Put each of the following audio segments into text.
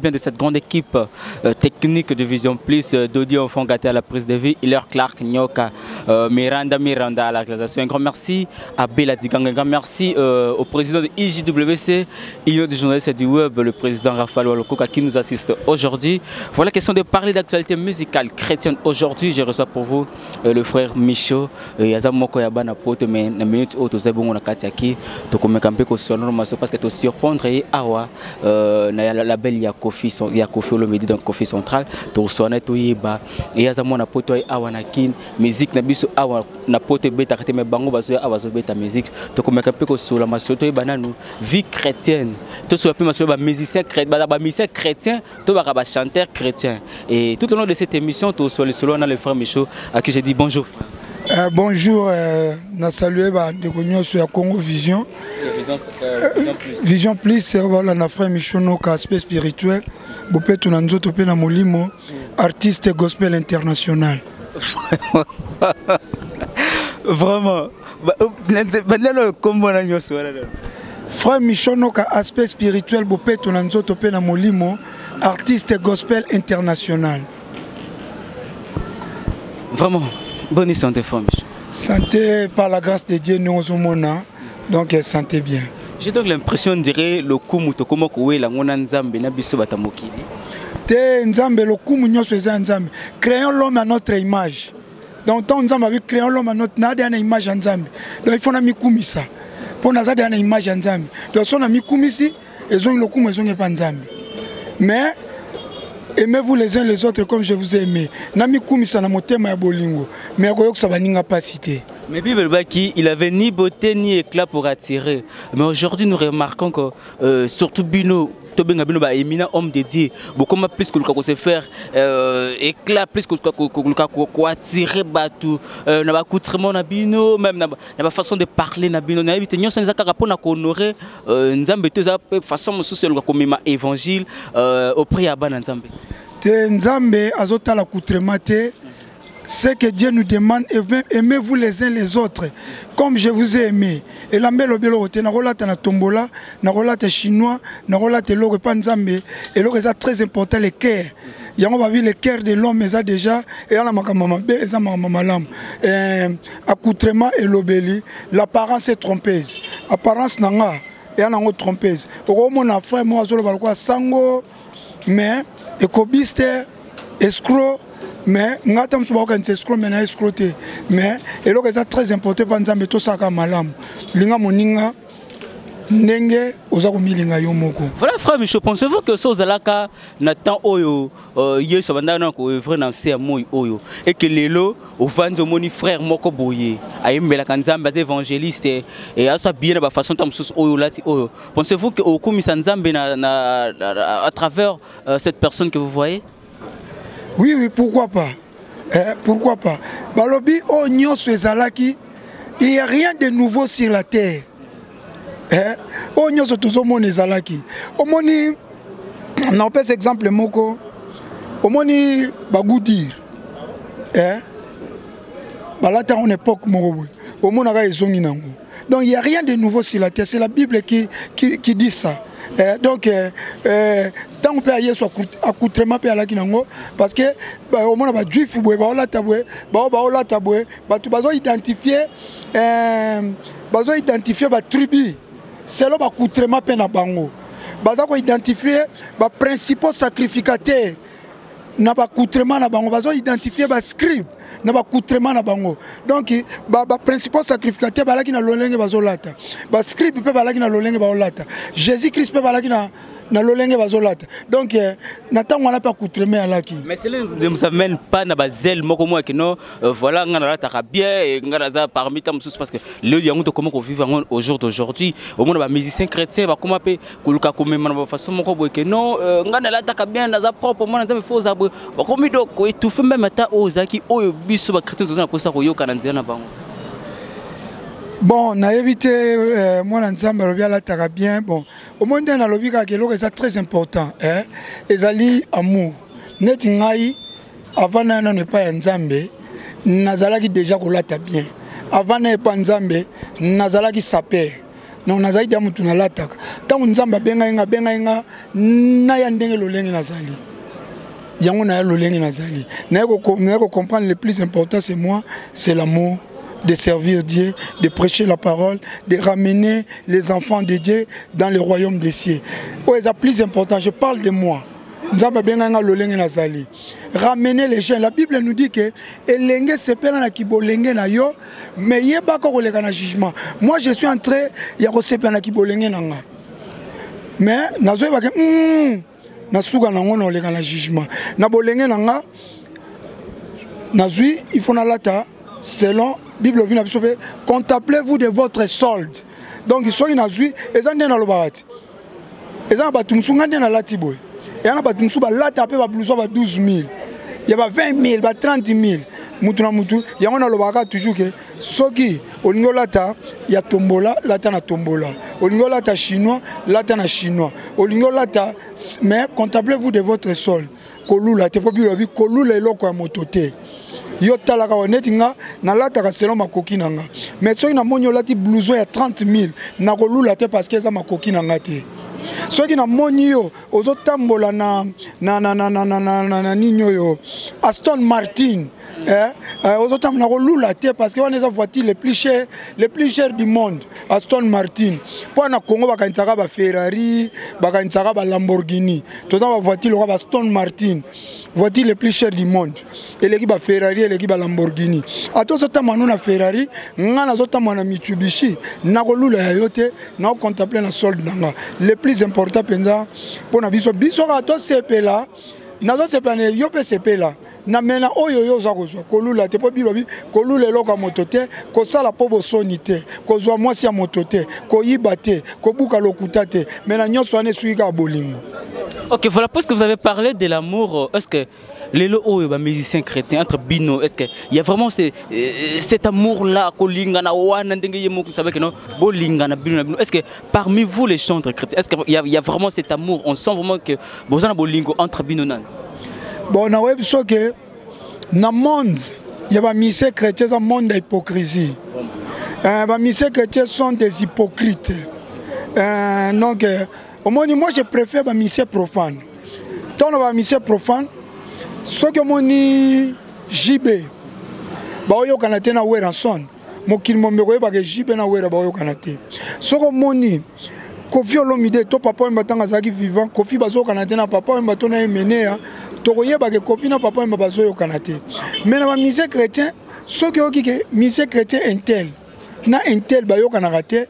bien de cette grande équipe technique de Vision Plus, Dodi Enfant gâté à la prise de vie, Hilaire Clark, Nyoka, Miranda à la réalisation. Un grand merci à Bella Digang, un grand merci au président de IJWC, Union des journalistes du web, le président Raphaël Walokoka qui nous assiste aujourd'hui. Voilà, question de parler d'actualité musicale chrétienne. Aujourd'hui, je reçois pour vous le frère Michaud. Yazamoko Yabana Pote, mais na minute où tu sais bon on a Katiaki, tu comme campé que sur normal parce que tu surprendre et awa na la belle Yakofi son Yakofi le midi dans Kofi central, tu sonne tu yeba et Yazamo na Pote awa na kin musique na biso awa na Pote beta kate me bango baso awa so beta musique, tu comme campé que sur la maso tu yeba nous vie chrétienne, tu sois plus maso ba musicien chrétien, ba musicien chrétien, tu ba chanteur chrétien et tout au long de cette émission tu sois le solo dans le frère Michaud à qui j'ai dit bonjour. Bonjour, na salué de Cognon sur Congo Vision. Vision Plus, voilà na frère Michono aspect spirituel. Bopé tout nanzo topé na molimo, artiste gospel international. Vraiment. Frère Michono aspect spirituel, bopé tout nanzo topé na molimo, artiste gospel international. Vraiment. Bonne santé, femme. Santé par la grâce de Dieu, nous sommes donc santé bien. J'ai donc l'impression de dire le kumuto comment koué la ngona nzambe na biso batamokili. Te nzambe le kumu nyoso eza nzambe. Créons l'homme à notre image. Donc tant nzambe avec créons l'homme à notre na na image nzambe. Donc il faut na mikumisa. Pour na za na image nzambe. Donc son na mikumisi ezo le kumu ezo pas nzambe. Mais aimez-vous les uns les autres comme je vous ai aimé. Nami kumisa na motema ya bolingo. Mais akoyok sa baninga pas cité. Mais Bible Baki, il avait ni beauté ni éclat pour attirer. Mais aujourd'hui nous remarquons que surtout Bino Tobenga Bino ba éminent homme dédié. Beaucoup plus que le se faire éclat plus que le attirer batu na ba coutrement na Bino même na ba façon de parler na Bino na éviter nyonso nzaka pour na honorer nzambe te za façon mosusu le comme évangile auprès ya bana nzambe. Te nzambe azota la coutrement te. C'est que Dieu nous demande, aimez-vous les uns les autres, comme je vous ai aimé. Et la mbelo belo te na rolata na tombola, na rolata chinois, na rolata logo panzambe, et logo c'est très important le cœur. Yango ba vi le cœur de l'homme ça déjà et ala makamama be eza makamama lam. Accoutrement et l'obéli, l'apparence est trompeuse. Apparence nanga et ana ngo trompeuse. Oko mona frère moi azolo balko sango mais ekobiste escroc. Mais nous avons escroc mais escroqué. Mais c'est très important pour nous mettre ça comme malam. Linga moninga nenge ozaku milinga yomoko. Voilà frère Michaud, pensez-vous que ça ozalaka Nathan oyo yeso bandana ko œuvre na CMO oyo et que lelo ovandi moni frère moko boye ayembela kanzambe az évangéliste et asa bien ba façon tamsus oyo lati oyo. Pensez-vous que okumisa nzambe à travers cette personne que vous voyez? Oui, oui, pourquoi pas? Pourquoi pas? Balobi, oh, nyonso ezalaki, il n'y a rien de nouveau sur la terre. Oh, nyonso tozomona ezalaki. Omoni, on peut exemple moko, omoni bagoudir. Balata en époque moko. Omonaka ezongi nango. Donc il n'y a rien de nouveau sur la terre. C'est la Bible qui dit ça. Donc, tant qu'on peut aller sur accoutrement parce que au moins les juifs ils ont identifié la tribu selon l'accoutrement na bango ils ont identifié les principaux sacrificateurs na accoutrement na bango ils ont identifié les scribes na accoutrement na bango donc les principaux sacrificateurs balaki na lolenge bazolata ba scribe pe balaki na lolenge bazolata Jésus Christ pe balaki na lolenge bazolata donc natang wana pa accoutrement alaki mais cela ne nous amène pas na bazel moko moi que non voilà ngana la taka bien et ngana za parmi tam sous parce que le yango to comment qu'on vit au jour d'aujourd'hui au monde ba musicien chrétien ba comment pe kuluka comme na façon moko boy que non ngana la taka bien na za propre moi na za faux za ba comme do ko étouffer même ata ozaki oyo biso ba chrétien zona pour ça ko yoka na nzela na bango. Bon, on a évité moi l'ensemble la taka bien. Bon, au monde dans le bika c'est très important. Ezali amour. Net ngai avant ne pas nzambe, nazalaki déjà kolata bien. Avant ne pas nzambe, nazalaki saper. non nazali dia mutu na lataka tango nzamba benga na ya ndenge lolenge nazali yango na ya lolenge nazali na ko comprendre le plus important c'est moi, c'est l'amour de servir Dieu, de prêcher la parole, de ramener les enfants de Dieu dans le royaume des cieux. Ouais, c'est plus important, je parle de moi. Nzamba benga lolenge nazali. Ramener les gens. La Bible nous dit que elenge sepela na kibolenge na yo, mais yeba ko koleka na jugement. Moi je suis en train ya ko sepela na kibolenge na nga. Mais nazo ba ke na suka na ngono koleka na jugement. Na bolenge na nga nazui il faut na lata selon Bible vient à contemplez-vous de votre solde. Donc ils sont nazui ezande na lobarati. Ezana batumsunga na latiboy. Et on a battu la tape va plus 12 000. Il y a 20 000, 30 000. Moutouna moutou. Il y a un lobaga toujours que ce qui au niveau lata, il y a tombola, lata na tombola. Au niveau lata chinois, lata na chinois. Au niveau lata, mais contemplez-vous de votre sol. Kolula, te popi lobi, kolula eloko ya motote. Yo talaka oneti nga na lata ka selon makoki nanga. Mais so ina monyo lati blouson ya 30 000 na kolula te parce que ça makoki nanga te. Ceux qui n'ont monio aux autres tambola na nino Aston Martin aux autres tambola lula parce que on est voiture les plus chers du monde Aston Martin pour na Congo bakanitsaka ba Ferrari bakanitsaka ba Lamborghini tout ça voiture le Aston Martin voiture les plus chères du monde et l'équipe ba Ferrari et l'équipe ba Lamborghini à tous autres tambola na Ferrari ngana autres tambola Mitsubishi na kolula ya yote na contempler la solde nanga le plus important penza pour na biso ka to sepela nazo sepane yo pe sepela na mena oyo yo za kozwa kolula te po bilobi kolula eloko motote ko sala po bosonité ko zwa mwasi ya motote ko yibate ko buka lokuta te mena nyonso ane suika bolingo. OK, voilà, parce que vous avez parlé de l'amour, est-ce que les musiciens chrétiens entre bino, est-ce qu'il y a vraiment cet amour-là, est-ce que parmi vous les chanteurs chrétiens, est-ce qu'il y a vraiment cet amour, on sent vraiment que vous avez bolingo entre bino? Bon, on a vu que dans le monde, il y a des musiciens chrétiens, un monde d'hypocrisie. Les musiciens chrétiens sont des hypocrites. Donc, moi je préfère les musiciens profanes. Tant les musiciens profanes, ceux qui ont JB, ils ont été na Weranson. Moi qui m'ont dit JB na Wera, ils ont été. Ceux qui ont Kofi Olomide, to papa mbata ngazaki vivant, Kofi bazo kanate na papa mbato na emenea, tokoye ba ke Kofi na papa mbazo yo kanate. Mais na musicien chrétien, ceux qui ont que musicien chrétien intel, na intel ba yo kanate.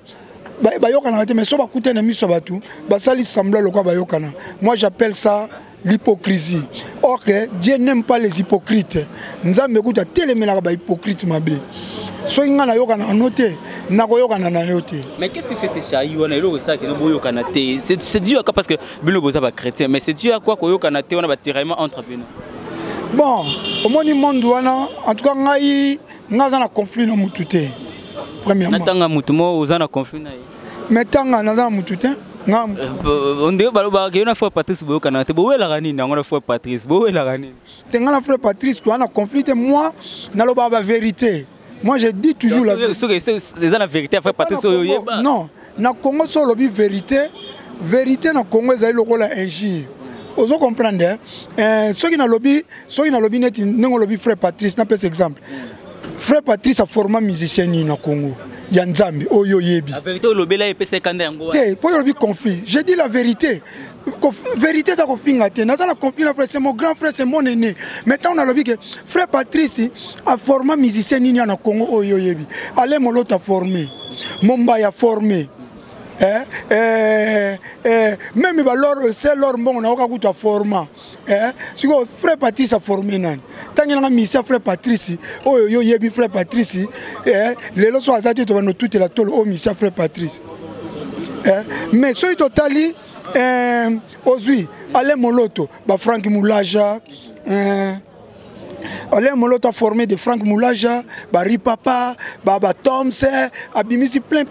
Mais so ba kuta na miso batu, ba sali semblant lokwa ba yo kana. Moi j'appelle ça l'hypocrisie. Or que Dieu n'aime pas les hypocrites. Nzambe kuta telemela ba hypocrite mabe. So inga na yo kana noter. Mais qu'est-ce que fait ces chaïs? C'est dû à quoi? Parce que Bino Boza pas chrétien, mais c'est dû à quoi qu'on a un tiraillement entre Bino? Bon, au monde, en tout cas, on a un conflit dans le conflit. Premièrement. Mais tant que nous avons un conflit, on dit que nous avons Patrice Boyokanate. Patrice, tu as un conflit. Moi, je n'ai pas la vérité. Moi je dis toujours la vérité. C'est la vérité, frère Patrice. Non, na Congo c'est la vérité. Vérité na Congo c'est le rôle injure. Vous comprenez? Ceux qui na lobby net non lobby frère Patrice, n'a pas exemple. Frère Patrice a formé musicien na Congo. Yanzambi, oyo yebi. La vérité lobby là est secondaire ngo. Pour lobby conflit. Je dis la vérité. Vérité ça qu'on finit na ça la conflit c'est mon grand frère, c'est mon aîné. Maintenant on a lobby que frère Patrice a formé musicien ni na Congo oyo yebi. Allez mon l'autre a formé. Momba a formé. Même c'est leur bon na okakuta format. Si frère Patrice a formé nan. Tant qu'il y a un musicien frère Patrice, oyo yebi frère Patrice, les lois sont azati to no toute la tolo o musicien frère Patrice. Mais ce totali Ozui, allez Moloto, Franck Moulaja, allez Moloto a formé de Franck Moulaja, Ripapa, Toms, Abimisi plein.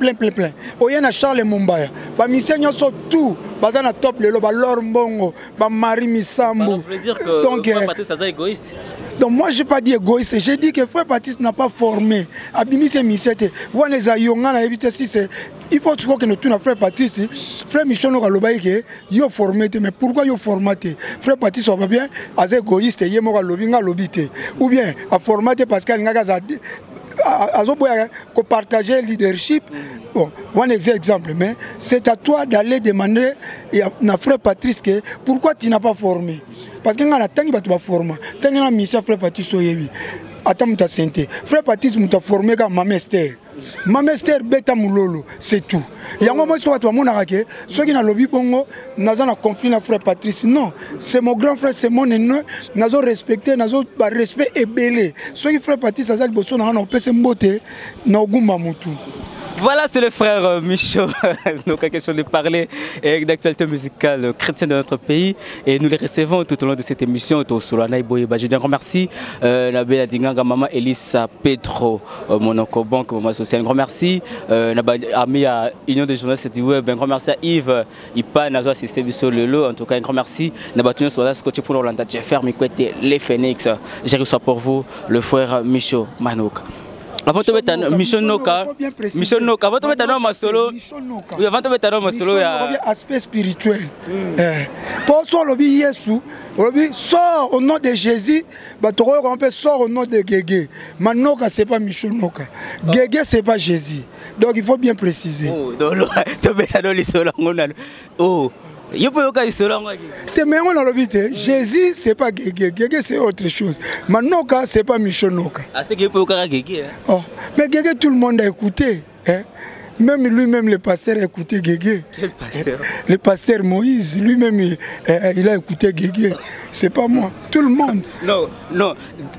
Oyena Charles Mumbaya, Missenyo sont tout, bazana top lelo ba Lor Mbongo ba Marie Misambu. On peut dire que donc Frère Patrice est égoïste. Donc moi je n'ai pas dit égoïste, j'ai dit que Frère Patrice n'a pas formé. Abimise Misete, Waneza Yonga na évité si c'est il faut que nous tournions Frère Patrice, Frère Michel Nogalobaïke, yo formé, mais pourquoi yo formaté? Frère Patrice va bien, as égoïste, yemo lobinga lobité, ou bien à formaté parce qu'elle n'a pas partager le leadership. Bon, un exemple, mais c'est à toi d'aller demander à Frère Patrice que pourquoi tu n'as pas formé. Parce que tu as pas formé. Tu as mission Frère Patrice Oyebi. Attends, tu as santé. Frère Patrice m'a formé comme Mamester. Mamester beta mulolo, c'est tout. Il y a un moment où tu as mon arake, ceux qui n'ont lobby bongo, n'a pas conflit avec Frère Patrice. Non, c'est mon grand frère, c'est mon ennemi. N'a pas respecté, n'a pas respect et belé. Ceux qui Frère Patrice, ça a besoin d'un peu de beauté, n'a pas mutu. Voilà, c'est le frère Michaud. Donc, la question de parler d'actualité musicale chrétienne de notre pays. Et nous les recevons tout au long de cette émission. Je dis encore merci. Nabela Dinganga, maman Elisa Pedro, mon oncle banque, maman sociale. Un grand merci. Ami à Union des journalistes du web. Un grand merci à Yves. Ipa, Nazo assisté sur le lot. En tout cas, un grand merci. Nabatounia sur la scotché pour l'Orlanda. Jeffer, Mikwete, les Phoenix. J'ai reçu pour vous le frère Michaud Manouk. Avant de mettre un Michel Noka, avant de mettre un homme solo, avant de mettre un homme solo, il y a aspect spirituel. Pour ça, le Yesu, sort au nom de Jésus, sort au nom de Gégé. Manoka, ce n'est pas Michel Noka. Gégé, ce n'est pas Jésus. Donc il faut bien préciser. Oh, oh. Jésus, c'est pas Gégé. Gégé, c'est autre chose. Manoka, c'est pas Michel Noka. Ah, c'est Gégé. Oh, mais Gégé, tout le monde a écouté. Hein? Même lui-même, le pasteur a écouté Gégé. Quel pasteur? Le pasteur Moïse, lui-même, il a écouté Gégé. C'est pas moi, tout le monde. Non, non.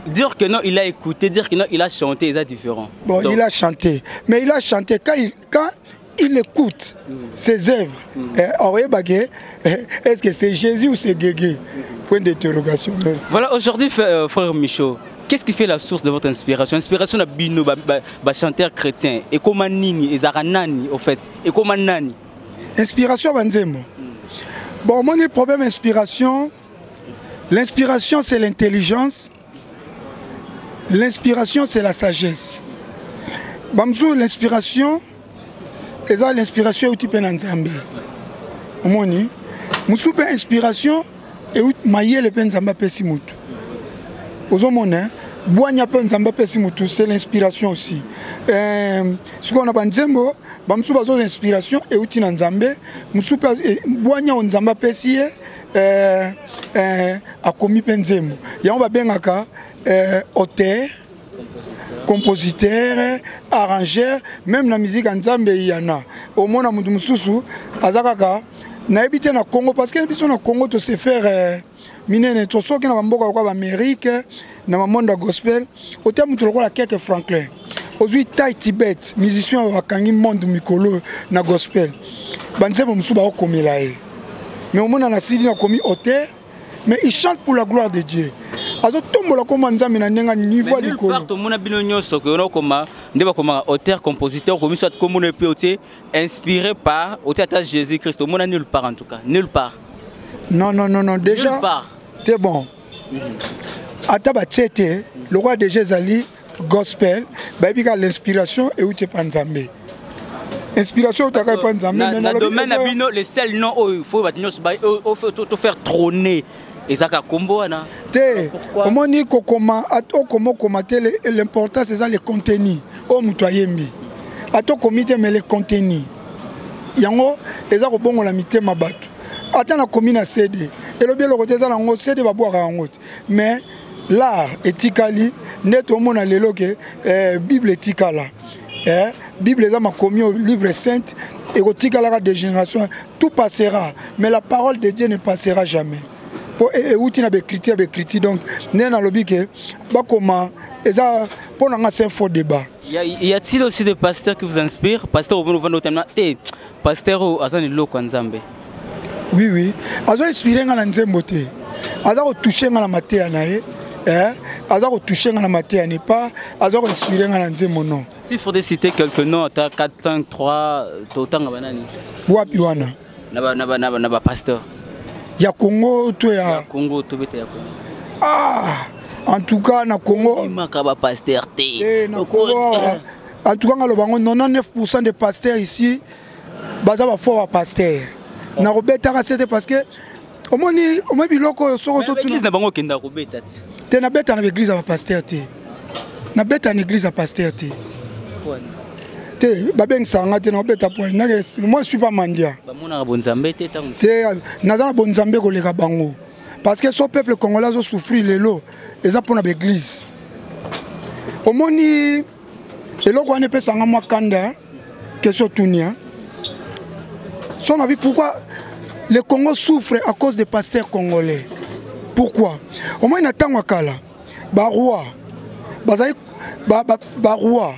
Dire que non, il a écouté, dire que non, il a chanté, c'est différent. Bon, donc... il a chanté. Mais il a chanté quand il écoute ses œuvres. Est-ce que c'est Jésus ou c'est Gégé? Point d'interrogation. Voilà, aujourd'hui, frère Michaud, qu'est-ce qui fait la source de votre inspiration? Inspiration de Bino, chanteur chrétien. Et comment Nini, et Zaranani, au fait. Et comment Nani? Inspiration, Banzemo. Bon, mon problème inspiration. L'inspiration, c'est l'intelligence. L'inspiration, c'est la sagesse. Bamzou, l'inspiration. Et ça, l'inspiration est au type d'Anzambi. Omoni, Moussoupe inspiration et où mailler le Penzamba Pessimutu. Aux hommes, Boigna Penzamba Pessimutu, c'est l'inspiration aussi. Ce qu'on a Banzembo, Bamsouba l'inspiration et où Tinanzambe, Moussoupe Boigna Onzamba Pessie, a commis Penzembo. Il y a un babengaka, auteur. Compositeur, arrangeur, même la musique en Zambie, il y en a. Au moins, on a Moussoussou, Azakaka, n'a habité au Congo, parce que l'habitude au Congo, de se faire miner, tout ça qui n'a pas d'Amérique, dans le monde gospel, au terme de la quelques Franklin. Aujourd'hui, Thaï Tibet, musicien au Kangi monde Mikolo, na gospel. Banze Moussouba au Komilae. Mais au moins, on a Sidi, on a commis auteur, mais il chante pour la gloire de Dieu. Azo tombola koma nzambe na ndenga niveau likolo. Nulle part tout monde bino nyonso que on comme ndeba comme auteur compositeur comme soit comme on peut inspiré par auteur Jésus-Christ au monde nulle part en tout cas nulle part. Non déjà nulle part. C'est bon. Ataba tchete le roi de Jésus gospel ba bika l'inspiration et où tu pas nzambe. Inspiration tu pas nzambe mais dans le domaine bino les seuls noms il faut faire trôner. Et ça a combo ana. Pourquoi? L'important c'est ça le contenu. Oh mutoyembi. Ato comité mais le contenu. Yango eza ko bongo la mité mabatu. Ata na komina CD. Et le bien le côté ça na ngo CD ba boire en mais l'art etikali net au mona lelo ke Bible etikala. Bible eza ma commis au livre saint et etikala de génération tout passera mais la parole de Dieu ne passera jamais. Et où tu as des critiques, donc, nous avons lobby que, comment, et ça, pour nous, c'est un faux débat. Y a-t-il aussi des pasteurs qui vous inspirent? Pasteur, vous nous notamment, pasteur ou Azan Loko Nzambe? Oui, oui. Azan inspiré dans la Nzambe. Azan touché dans la matière, Azan touché dans la matière, n'est pas Azan inspiré dans la Nzambe, non. S'il faudrait citer quelques noms, 4, 5, 3, autant à Banani. Wapiwana. Naba pasteur. Ya Congo to ya Congo to beta ya Congo. Ah, en tout cas na Congo. Il manque ba pasteur té. Na Congo. En tout cas ngalo bango 99% des pasteurs ici baza ba fort pasteur. Na robeta ka c'était parce que omoni biloko soko to l'église na bango kenda robeta ti. Te na beta na l'église ba pasteur té. Na beta na église ba pasteur té. Te babeng sanga te na beta point. Moi je suis pas mandia. Ba mona bonzambe té tango. Te na za bonzambe ko leka bango. Parce que ce peuple congolais a souffert lelo eza pona ba église. Omoni eloko ane pe sanga moi kanda question tunia. Son avis pourquoi le Congo souffre à cause des pasteurs congolais. Pourquoi? Au moins, il y a un kala, roi, roi,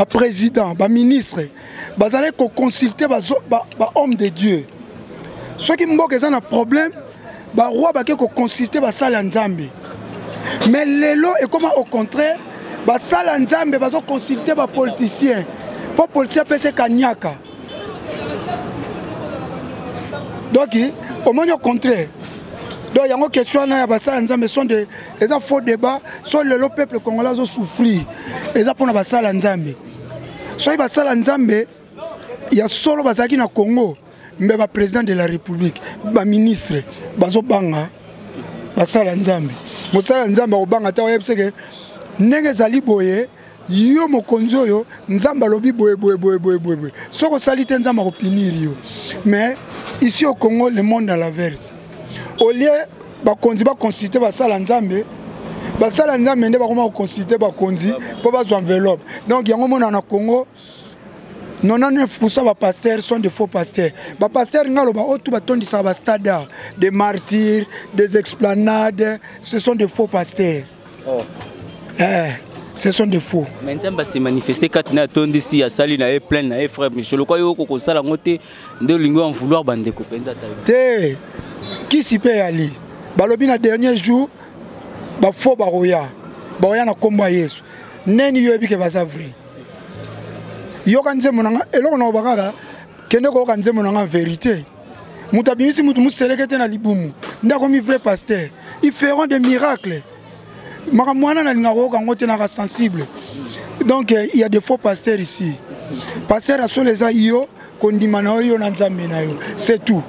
président, ministre, ils consulter homme de Dieu. Ceux qui ont un problème, roi consulter Salanzambe. Mais les lots est comment au contraire, Salanzambe consulter les politiciens. Pour les politiciens, c'est Kanyaka. Donc, au moins au contraire. Donc, il y a une question, il y a des faux débats sur le peuple congolais qui souffre. Et ça pour Basala Nzambe. So Basala Nzambe, il y a solo Basaki na Congo, mais le président de la République, le ministre, Bazo Banga, Basala Nzambe. Basala Nzambe, Obanga, Tawa, que Nege Zali Boye, yo mokonzo yo, Nzamba lobi boye. Soko salite Nzamba opinir yo. Mais ici au Congo, le monde à l'inverse. Au lieu de consulter Basala Nzambe, Basala Nzambe ne va pas consulter Bakonzi pour pas enveloppe. Donc il y a un monde au Congo, 99% des pasteurs sont des faux pasteurs. Les pasteurs sont des stades, des martyrs, des explanades, ce sont des faux pasteurs. Oh. Ce sont des faux. Mais Nzamba s'est manifesté quand on a tourné ici à Saline, à plein, à frère Michel. Quoi, il y a ça la montée de lingo en vouloir bande couper. Qui s'y peut aller? Balobi na dernier jour, ba faux baroya na komba Yesu. Neni yo ebi ke bazavri. Yo kanze monanga eloko na bakaka kende ko kanze monanga vérité. Mutabimisi mutu muselekete na libumu. Ndako mi vrai pasteur. Ils feront des miracles. Makamwana na lingaro kangote na sensible. Donc il y a des faux pasteurs ici. Pasteur a sur les aïo kondimana yo na nzambe na yo. C'est tout.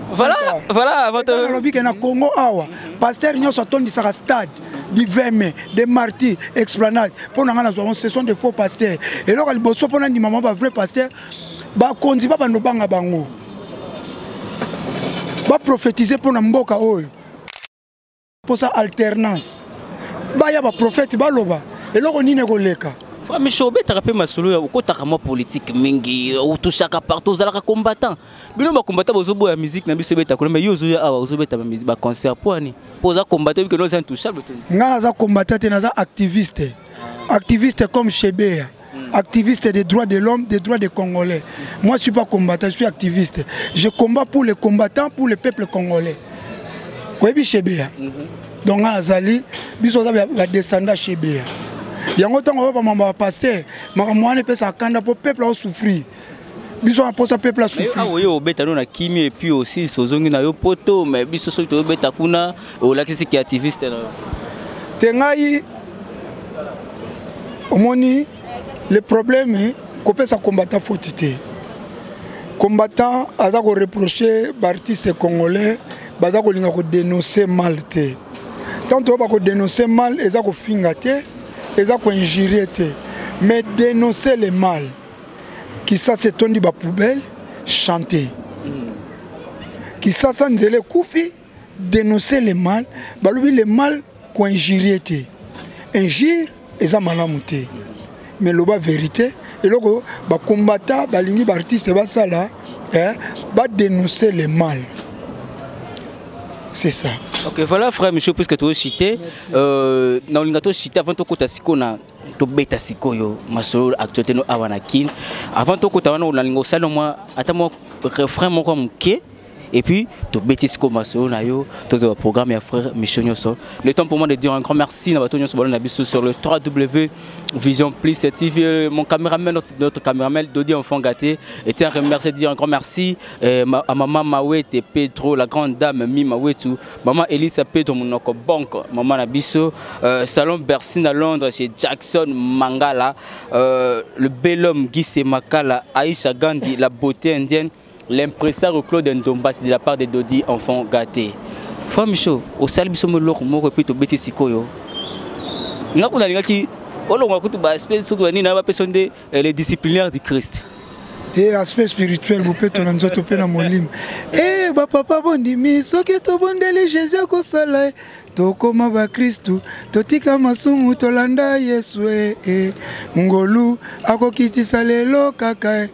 Voilà, votre lobby na Congo awa. Pasteur nyo sotondi sa stade. Divers des martyrs, explanades. Pour nous, ce sont des faux pasteurs. Et là, il bosse pour nous, maman, vrai pasteur. Bah, konzi ba bando banga bango. Bah, prophétiser pour n'amboka oyo. Pour ça alternance. Bah, ya ba prophète ba loba. Et là, on y négoleka. Mais je suis un peu masolo ya ukota kama politique mingi ou tout chaque partout aux alaka combattant. Bino ba combattant bozo boya musique na biso beta ko mais yo zo ya awa ozo beta musique ba concert poani. Poza combattant que nous intouchable. Ngana za combattant na za activiste. Activiste comme Chebea. Activiste des droits de l'homme, des droits des Congolais. Moi je suis pas combattant, je suis activiste. Je combats pour les combattants, pour le peuple congolais. Oui, Chebea. Donc ngana zali biso za ba descendant Chebea. Il y a un temps où on va passer, mais moi je pense que le peuple a souffert. Biso na posa peuple a souffert. Ah oui, au beta na kimi et puis aussi sozongi na yo poto mais biso so to beta kuna o lakisi ki activiste na. Tengai omoni le problème ko pesa combattant fautité. Combattant aza ko reprocher artiste congolais, baza ko linga ko dénoncer mal te. Tant to ba ko dénoncer mal eza ko fingate. Ils ont injurié, mais dénoncer le mal. Qui ça c'est tondi ba poubelle, chanter. Qui ça ça nzele koufi, dénoncer le mal, balubi le mal qu'on injurié. Injure, ils ont malamuté. Mais le bas vérité, et là ba combattant, ba lingi ba artiste ba ça là, ba dénoncer le mal. C'est ça. Ok, voilà frère Michel, puisque tu as cité, dans le cité avant de côté sikona, tu bêta sikoyo, ma solo actualité no avanakin. Avant de côté on a l'ingo salon moi, attends moi refrain mon comme que et puis to bêtise comme ça on a eu tous les programmes et frère Michel Nyoso. Le temps pour moi de dire un grand merci na bato Nyoso balona biso sur le 3W Vision Plus TV. Mon caméraman, notre caméraman Dodi Enfant Gâté, et tiens remercier dire un grand merci à maman Mawete Pedro, la grande dame Mi Mawetu, maman Elisa Pedro Monoko Banque, maman Nabiso, salon Bercy à Londres chez Jackson Mangala, le bel homme Guy Semakala, Aïcha Gandhi, la beauté indienne, l'impresario Claude Ndomba, c'est de la part de Dodi Enfant Gâté. Frère Michaud, au salle biso mo loko mo repito beti sikoyo. Ngakuna lingaki olonga kutu ba espèce souveni na ba personne les disciplinaires du Christ. Te aspect spirituel vous peut ton nzoto pe na molim. Eh ba papa bondimi soki to bondeli Jésus ko sala to koma ba Kristu to tika masumu to landa Yesu ngolu akokitisa lelo kaka.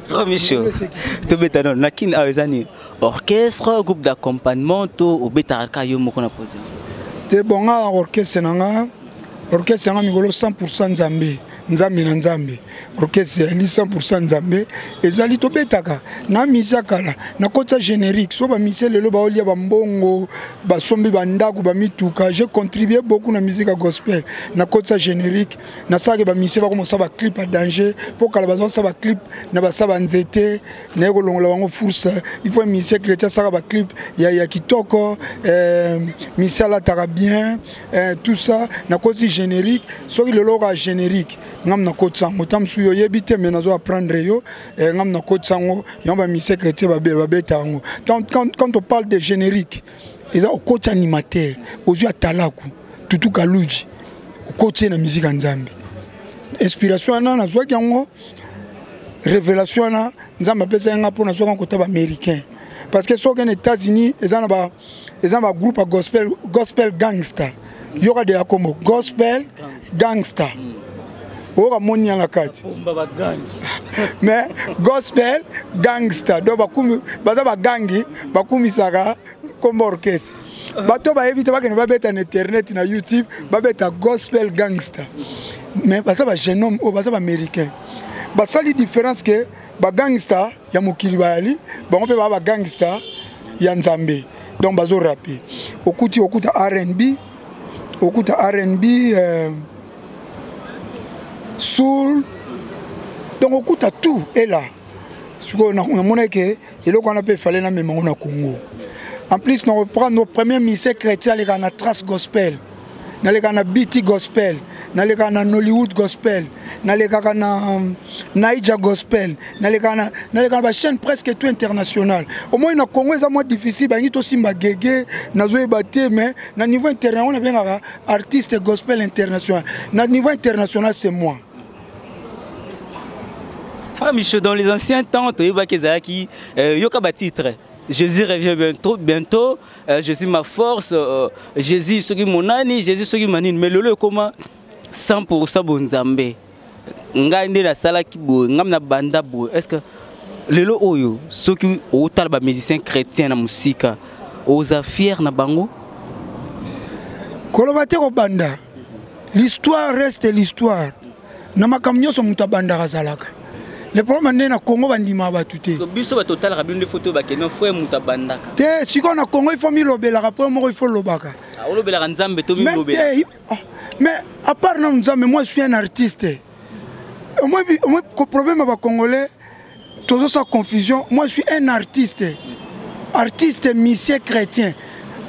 Frère Michaud, tu beta non nakin awezani orchestre groupe d'accompagnement to au beta ka yo moko na podium. Te bonga orchestre nanga migolo 100% Nzambe Nzambe na Nzambe orchestre ali 100% Nzambe ezali to betaka na misakala na kota générique so ba misele lo ba olia ba mbongo ba sombi ba ndaku ba mituka j'ai contribué beaucoup na musique gospel na kota générique na sake ba misele ba komosa ba clip à danger pour kala ba sa ba clip na ba sa ba nzete na ko longola bango force il faut misele chrétien sa ba clip ya kitoko misala tara bien tout ça na kota générique so il lo ga générique ngam na kotsango tamsu yo yebite mais nazo apprendre yo ngam na kotsango yamba mi secrétaire ba betango. Quand on parle de générique ils ont coach animateur ozu atalaku tutu kaluji coach na musique nzambe inspiration na zo kyango révélation na nzamba pesa nga pour na zo ko taba américain parce que so aux États-Unis ils ont ba groupe gospel gangster y aura des comme gospel gangster. Ora moni la kati mais gospel gangster do bakumi baza ba gangi bakumi saka comme orchestre bato ba éviter ba kene ba beta na internet na YouTube ba beta gospel gangster mais baza ba jeune homme o baza ba américain ba sali différence que ba gangster ya mokili bali bango pe ba gangster ya Nzambe donc bazo rapper okuta R&B soul donc on écoute tout et là ce qu'on a montré que et là qu'on a fait fallait na même on a Congo en plus on reprend nos premiers missions chrétiens les gars na trace gospel na les gars na BT gospel na les gars na Hollywood gospel na les gars na Naija gospel na les gars ba chaîne presque tout international au moins na Congo c'est moins difficile ba ngito simba gege na zo ebaté mais na niveau international on a bien artiste gospel international na niveau international c'est moi. Frère Michaud, dans les anciens temps, tu vois que Zaki, yoka titre. Jésus revient bientôt. Jésus ma force. Jésus ce qui mon ani, Jésus ce qui manine. Mais le comment 100% bonzambe. Ngande la sala ki bo, ngamna banda bo. Est-ce que le oyo, ce qui au talba musicien chrétien na musika, oza fier na bango? Kolobate ko banda. L'histoire reste l'histoire. Na makamnyo so mutabanda razalaka. Le problème est que le Congo va dire que biso ba total rabine de photo ba keno frère mutabandaka. Te si on a Congo il faut mi lobela rapport moi il faut lobaka. Ah on lobela nzambe to mi lobela. Mais à part non nzambe moi je suis un artiste. Moi le problème avec Congolais toujours sa confusion moi je suis un artiste. Artiste missionnaire chrétien.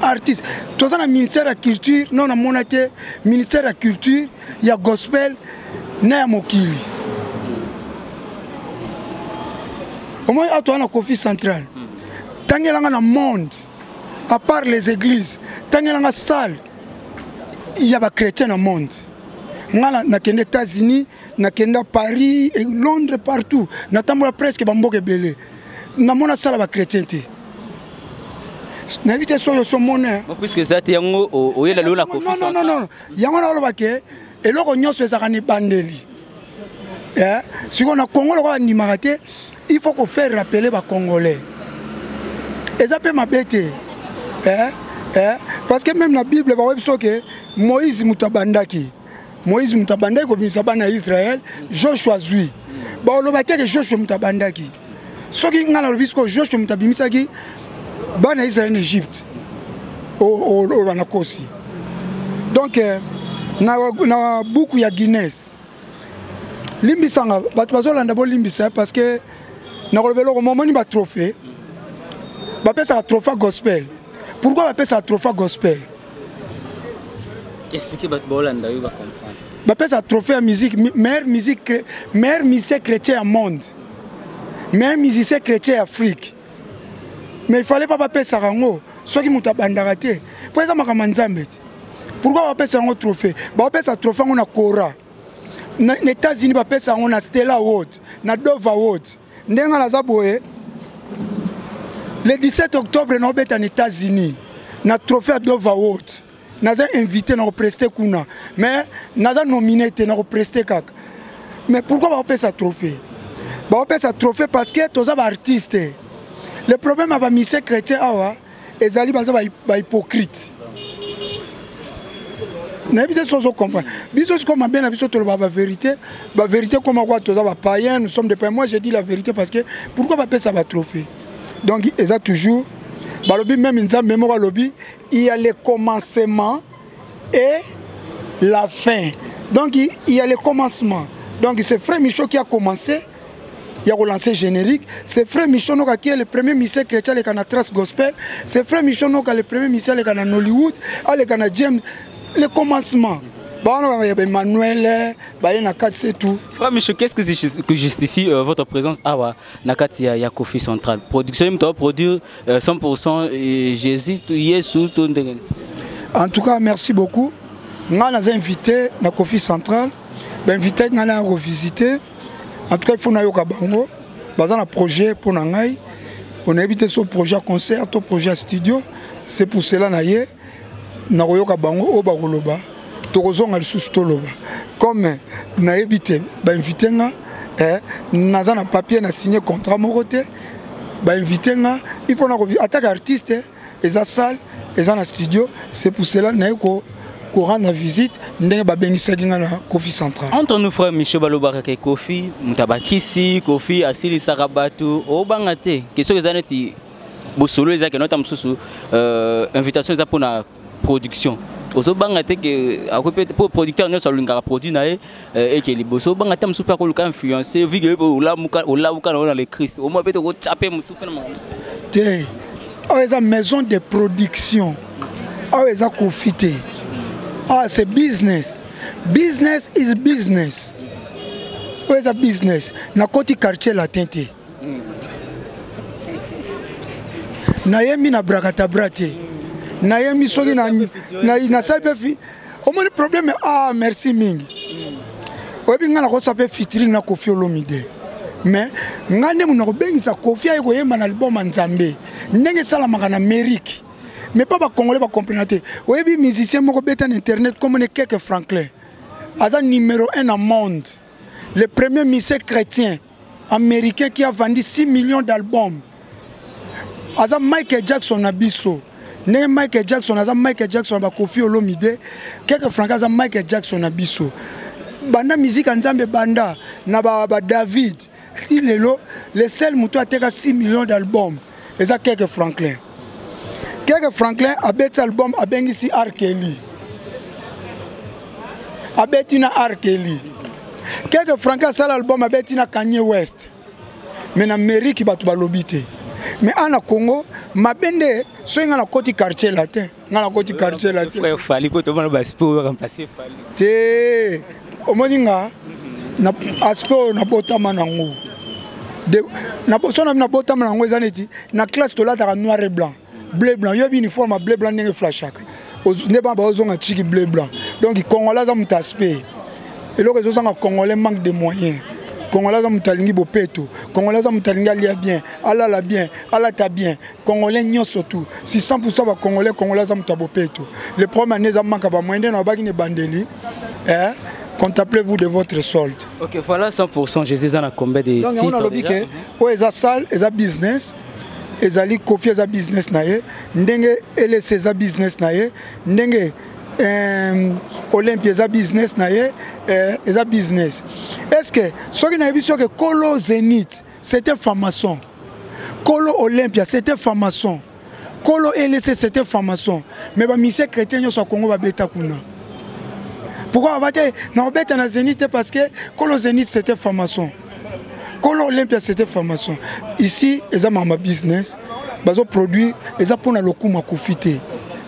Artiste. Tout ça le ministère de la culture non na monaté ministère de la culture il y a gospel na mokili. Au moins, à toi, la conflit centrale. Tant qu'il y a un monde, à part les églises, tant qu'il y a une salle, il y a des chrétiens dans le monde. Nous sommes aux États-Unis, nous sommes à Paris, et Londres, partout. Nous sommes presque à Bambogue-Belé. Nous sommes à la salle de chrétienté. Nous sommes à monnaie. Puisque ça, il y a la conflit centrale. Non. Il y a un monde et là, on fait ça. Si on a Congo, on a animé. Il faut qu'on fasse rappeler les Congolais. Et ça peut m'embêter. Parce que même dans la Bible, il faut que Moïse Mutabandaki. Moïse Mutabandaki, comme il s'appelle en Israël, Joshua Zui. Il faut que Joshua Mutabandaki. Ce qui est le bisco, je suis Mutabimisaki, Bana Israël en Égypte, au Banakosi. Donc, na beaucoup ya Guinness. Limbisanga, Batwazola d'abord Limbisa parce que na revelo au moment ni trophée. Bapé ça trophée gospel. Pourquoi bapé ça trophée gospel? Expliquez parce que Hollanda va comprendre. Bapé ça trophée à musique, meilleur musicien chrétien au monde. Meilleur musicien chrétien Afrique. Mais il fallait pas bapé ça rango, ceux qui muta bandaraté. Pour ça makamanzambe. Pourquoi bapé ça un trophée? Bapé ça trophée on a Cora. Les États-Unis bapé ça on a Stella Award, na Dove Award. Ndenga la zaboé. Le 17 octobre, nous sommes aux États-Unis. Nous avons trophée à Dove Award. Nous avons invité, nous avons presté Kuna. Mais nous avons nominé, nous avons presté Kak. Mais pourquoi nous avons ce trophée? Nous avons ce trophée parce que nous sommes artistes. Le problème avec les missions chrétiens, c'est qu'ils sont hypocrites. Nous avons compris. Nous avons bien la vérité. La vérité, comme nous sommes païens, nous sommes des païens. Moi, je dis la vérité parce que pourquoi nous avons ce trophée? Donc, ils ont toujours, même il y a le commencement et la fin. Donc, il y a le commencement. Donc, c'est Frère Michaud qui a commencé, il a relancé générique. C'est Frère Michaud qui est le premier missaire chrétien qui a la trace gospel. C'est Frère Michaud qui est le premier missaire qui a Hollywood, qui a James. Le commencement. Emmanuel, c'est tout. Frère Michaud, qu'est-ce que justifie votre présence à Nakati Yakofi Central? Production, il produire 100% Jésus, Jésus, tout. En tout cas, merci beaucoup. Nous avons invité à Kofi Central. Nous avons invité à revisiter. En tout cas, il faut que nous ayons un projet pour nous. On a invité ce projet à concert, ce projet à studio. C'est pour cela que nous avons invité comme na habité ba invité nga naza na papier na signé contrat mo côté ba invité nga il faut na attaque artiste eza salle eza na studio. C'est pour cela na ko rendre visite ndenge ba bengisaki nga na Kofi Central. Entre nous frère Michaud Balobaka ke Kofi mutabakisi Kofi asili sarabatu obangate question que zaneti bosolo ezaka nota mususu invitation za pour na production. Ozo bangate que pour producteur ne soit l'ingara produit nae et que les bosso bangate musu pa ko luka influencer vu que ola muka dans les Christ au moins peut ko taper mutu tellement té eza maison de production eza confité c'est business is business eza business na koti quartier latin té na yemi na brakata brate na yemi soki na salpe fi au moins le problème merci mingi oyebi nga na ko sape featuring na Koffi Olomide mais nga nde muna ko bengisa Koffi ay ko yemba na album Nzambe ndenge salamaka na Amérique mais pas ba congolais ba comprendre te oyebi musicien moko beta na internet comme ne Keke Franklin aza numéro 1 au monde, le premier musicien chrétien américain qui a vendu 6 millions d'albums. Aza Michael Jackson na biso. Ne Michael Jackson aza Michael Jackson ba Koffi Olomide, Keke Franklin aza Michael Jackson na biso. Banda musique Nzambe banda na ba David. Lelo le seul muto ateka 6 millions d'albums. Eza Keke Franklin. Keke Franklin a bêti album a bengisi R. Kelly. A bêti na R. Kelly. Keke Franklin sal album a bêti na Kanye West. Mais na Amérique batu balobite. Mais en Congo, ma bende soit dans la côte quartier latin, dans la côte quartier latin. Il fallait que tout le monde pour remplacer. Té, au moninga, na aspect na botama nango. De na bosona na botama nango zaneti, na classe to là dans noir et blanc, bleu blanc. Il y a une uniforme bleu blanc n'engé flashak. Ne pas besoin de chiki bleu blanc. Donc Congolais ont un aspect. Et le réseau sans Congolais manque de moyens. Congolais ont mutalingi bopeto, Congolais ont mutalingi alia bien, ala la bien, ala ta bien, Congolais nyon surtout. Si 100% va Congolais ont mutabopeto. Le problème est manque ba moyen na ba ne bandeli, contemplez-vous de votre solde. OK, voilà 100% Jésus dans combien de titres. Donc on a lobby que o eza salle, eza business, ezali Koffi eza business na ye, ndenge LC eza business na ye, ndenge Olympia eza business na ye, eza business. Est-ce que ce qui n'a vu que Kolo Zénith, c'était franc-maçon. Kolo Olympia, c'était formation. Kolo LC, c'était formation. Mais les missions chrétiens sont au Congo, bêta kuna. Pourquoi on va dire non, bêta na Zénith parce que Kolo Zénith, c'était formation. Kolo Olympia, c'était formation. Ici, ils ont un business. Ils ont produit, ils ont pour le coup ma confité.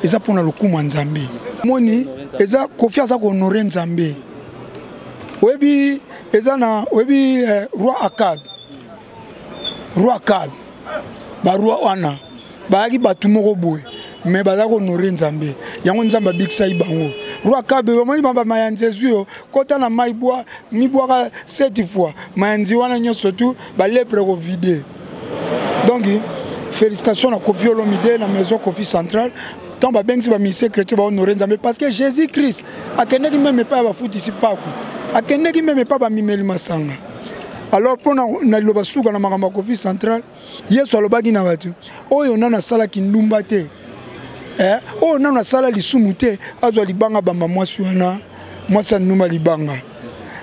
Ils ont pour le coup ma Nzambe. Moni, ils ont confiance à honorer Nzambe. Webi, ils ont webi roi Akab. Roi Akab. Ba roi Wana. Ba ki batumoko boy. Mais ba ko honorer Nzambe. Yango Nzamba bikisa ibango. Roi Akab, moni bamba mayanzezu yo. Kota na maibwa, mi boira 7 fois. Mayanzi wana nyo surtout ba lepre ko vide. Donc félicitations à Kofi Olomide, la maison Kofi Centrale. Tant que bien si les ministères chrétiens vont honorer Nzambe parce que Jésus-Christ, à quelqu'un qui même pas va foutre ici pas coup, à quelqu'un qui même pas va mimeli masanga. Alors pour na loba suka na makamba Kofi Centrale, Yesu alobaki na batu. Oyo na sala kindumbate. Oyo na sala lisumute, azwa libanga bamba mwasi wana, mwasi numa libanga.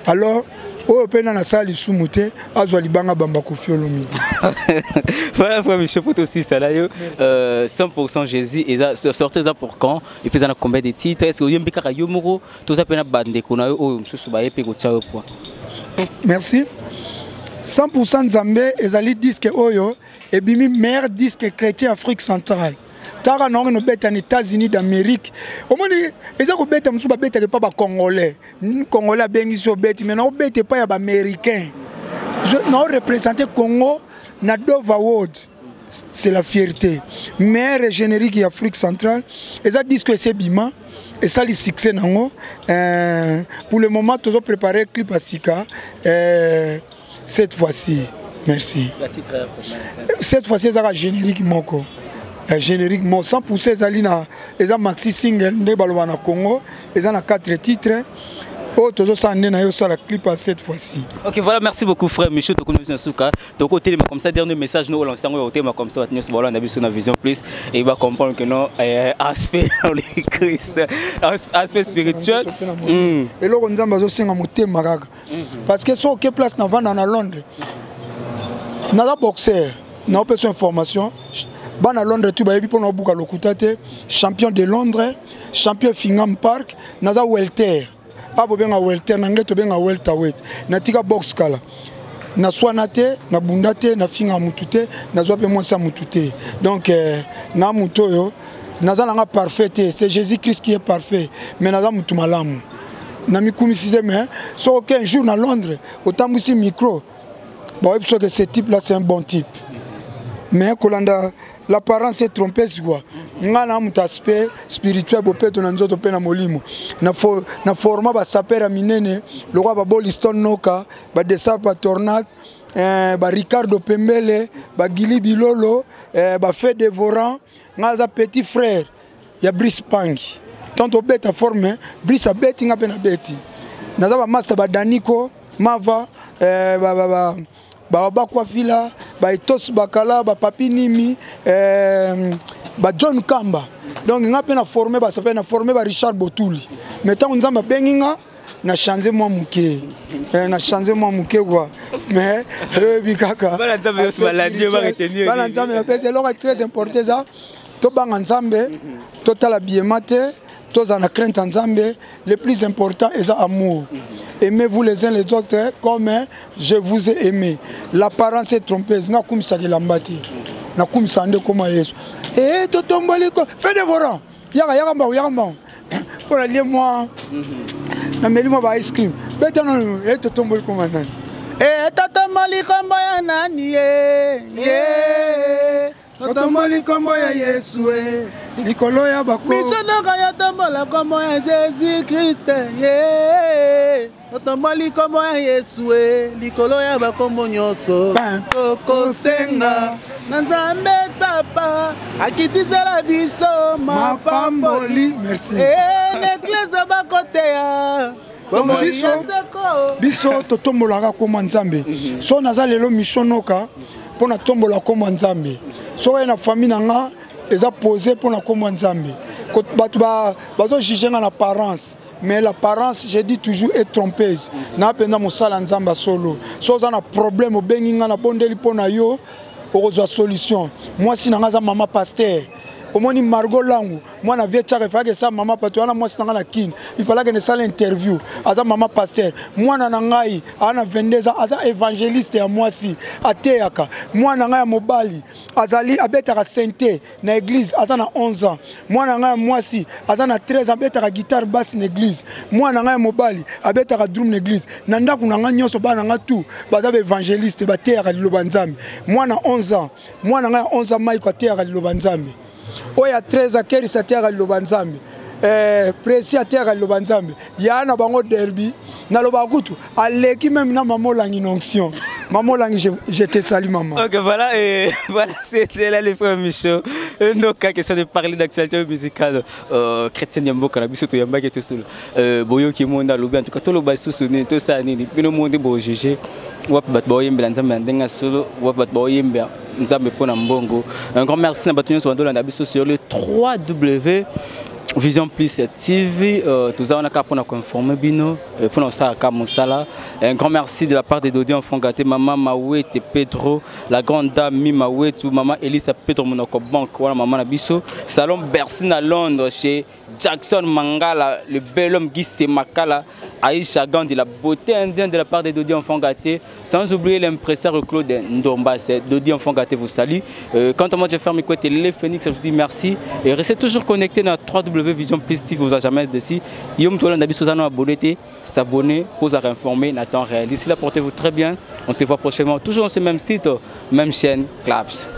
Alors oh pena na sali sumute azwa libanga bamba Kofi Olomide. Voilà frère Michel photo aussi ça là 100% Jésus et ça sortez ça pour quand et puis ça a combien de titres est-ce que yembi kaka yomoro tout ça pena bande kona o msusu ba yepe ko tia point. Merci. 100% Nzambe ezali disque oyo et bimi meilleur disque chrétien Afrique centrale. Tara non no beta en États-Unis d'Amérique. Au moins ils ont beta musu ba beta pas ba congolais. Congolais bengi so beta mais non beta pas ya ba américain. Je non représenter Congo na Dove Award. C'est la fierté. Meilleur générique Afrique centrale. Ils ont dit que c'est bima et ça le succès nango. Pour le moment tous ont préparé clip à Sika cette fois-ci. Merci. Cette fois-ci c'est un générique moko. Générique, 100% Zalina, ils ont maxi single, ne balwa na Congo, ils ont 4 titres. Oh, tout ça, on a eu la clip à cette fois-ci. Ok, voilà, merci beaucoup, frère Michel. Tu connais Souka. Donc, au téléma comme ça, dernier message, nous lançons au téléma comme ça, nous on a vu sur la vision plus et il va comprendre que non, aspect aspect spirituel. Et là, on a besoin de monter Marak. Parce que sur quelle place nous avons à Londres, nous avons boxeur, nous avons besoin d'informations. Ban à Londres, tu vas pour nous bouger le coutate, champion de Londres, champion Fingham Park, naza welter. Abo benga welter, n'anglais to benga welterweight. Na tika box kala. Na swanate, na bundate, na Fingham mutute, na zope monsa mutute. Donc na mutoyo, naza nanga parfait. C'est Jésus-Christ qui est parfait. Mais naza mutumalamu. Na mikumi mais so aucun jour à Londres, autant musi micro. Bon, il faut que ce type là c'est un bon type. Mais Kolanda l'apparence est trompée quoi. Ngana un aspect spirituel bopeto na nzoto pe na molimo. Na forma ba sapera minene, le roi ba Boliston Noka, ba Desa pa Tornade, ba Ricardo Pembele, ba Gili Bilolo, ba Fait Dévorant, ngaza petit frère, ya Brice Pangi. Tant au bête formé, Brice a beti nga pe na beti. Naza ba master ba Daniko, Mava, ba kwa fila ba Etos Bakala ba Papi Nimi ba John Kamba donc nga pe na formé ba sapena formé ba Richard Botuli mais tant nzamba benginga na changer moi muke na changer moi muke quoi mais bikaka bala nzambe yo maladie ba retenir bala nzambe la c'est l'or très important ça to banga nzambe to tala biemate tous en crainte ensemble, le plus important est l'amour. Aimez-vous les uns les autres comme je vous ai aimé. L'apparence est trompeuse. N'a comme ça que l'ambati. N'a comme ça de comment est. Eh, tu tombes les co. Fais des vorants. Y'a pour aller moi. Na meli moi ba ice cream. Bête non. Eh, tu tombes comme un. Eh, tu tombes les comme un nani. Yeah. Otomoli kombo ya Yesu likolo ya bako michonoka ya tombola kombo ya Jésus Christ otomoli kombo ya Yesu likolo ya bakombo nyonso tokosenga na Nzambe papa akitizela biso mapamboli merci l'église bakoteya biso totombolaka kombo Nzambe so naza lelo michonoka pona tombola kombo Nzambe so na famille nanga eza posé pour na kombo Nzambe batu bazo juger na apparence mais l'apparence je dis toujours est trompeuse na penda mosala Nzamba solo so za na problème obengi nga na bondeli pona yo okozwa solution. Moi si nanga za maman pasteur. Omoni Margot Langu, moi na vie tchare fake ça maman patoana moi si nanga na kin. Il fallait que ne salle interview aza maman pasteur. Moi na ngai ana 22 ans aza évangéliste ya moi si ateyaka. Moi na ngai mobali azali abetaka sainté na église aza na 11 ans. Moi na ngai moi si aza na 13 ans abetaka guitare basse na église. Moi na ngai mobali abetaka drum na église. Na ndaku na ngai nyonso ba na ngai tout baza ba évangéliste bateyaka liloba nzambe. Moi na 11 ans. Moi na ngai 11 ans mai ko ateyaka liloba nzambe. Oya 13 akeri satya liloba nzambe presi atya liloba nzambe yana bango derby na loba kutu aleki même na mamolangi onction mamolangi je te salue maman. OK, voilà, et voilà, c'était là le premier show. Donc question de parler d'actualité musicale chrétienne yamboka na biso to yambaki to solo boyo ki monda lobi en tout cas to loba susu ni to sa nini bino monde bo jeje wap bat bo yembela nzambe ndenga solo wap bat bo yembela nzambe pona mbongo. Un grand merci na batunyo so ndola na biso sur le 3W Vision Plus TV, tout ça on a qu'à pour nous conformer bino, pour nous ça à Moussala. Un grand merci de la part des Dodi enfants gâtés, maman Maouet et Pedro, la grande dame Mi Maouet, tout maman Elisa Pedro Monoko Bank, voilà maman Nabiso, salon Bercy à Londres chez Jackson Mangala, le bel homme Guy Semakala, Aïcha Gandhi, la beauté indienne de la part des Dodi enfants gâtés, sans oublier l'impresseur Claude Ndomba, c'est Dodi enfants gâtés vous salue. Quant à moi je ferme mes les Phoenix, je vous dis merci et restez toujours connectés dans 3W Vision Plus TV, vous a jamais dessus. Yom Tolan Nabisozano abonné, s'abonner, pour vous informer en temps réel. D'ici là, portez-vous très bien. On se voit prochainement, toujours sur ce même site, même chaîne, Claps.